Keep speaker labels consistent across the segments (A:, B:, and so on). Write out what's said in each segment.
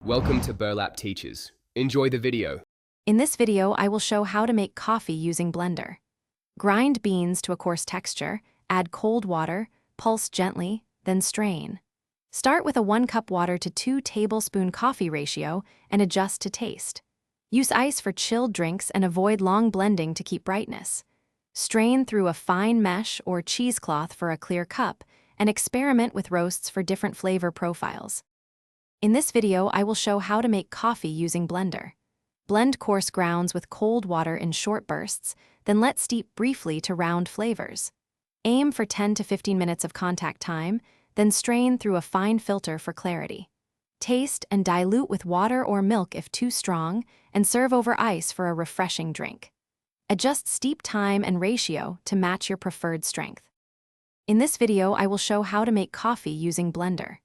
A: Welcome to Burlap Teachers. Enjoy the video.
B: In this video, I will show how to make coffee using blender. Grind beans to a coarse texture, add cold water, pulse gently, then strain. Start with a 1 cup water to 2 tablespoon coffee ratio and adjust to taste. Use ice for chilled drinks and avoid long blending to keep brightness. Strain through a fine mesh or cheesecloth for a clear cup and experiment with roasts for different flavor profiles. In this video, I will show how to make coffee using blender. Blend coarse grounds with cold water in short bursts, then let steep briefly to round flavors. Aim for 10 to 15 minutes of contact time, then strain through a fine filter for clarity. Taste and dilute with water or milk if too strong, and serve over ice for a refreshing drink. Adjust steep time and ratio to match your preferred strength. In this video, I will show how to make coffee using blender.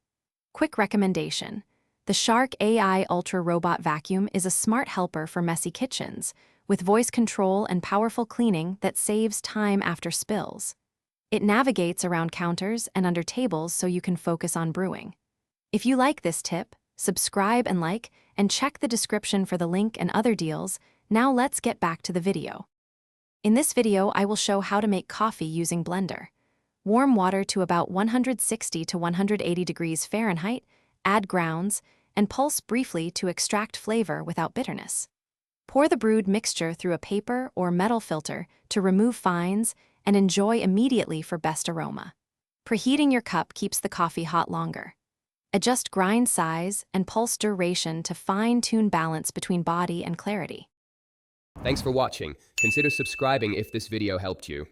B: Quick recommendation. The Shark AI Ultra Robot Vacuum is a smart helper for messy kitchens, with voice control and powerful cleaning that saves time after spills. It navigates around counters and under tables so you can focus on brewing. If you like this tip, subscribe and like, and check the description for the link and other deals. Now let's get back to the video. In this video, I will show how to make coffee using blender. Warm water to about 160 to 180 degrees Fahrenheit, add grounds, and pulse briefly to extract flavor without bitterness. Pour the brewed mixture through a paper or metal filter to remove fines and enjoy immediately for best aroma. Preheating your cup keeps the coffee hot longer. Adjust grind size and pulse duration to fine-tune balance between body and clarity.
A: Thanks for watching. Consider subscribing if this video helped you.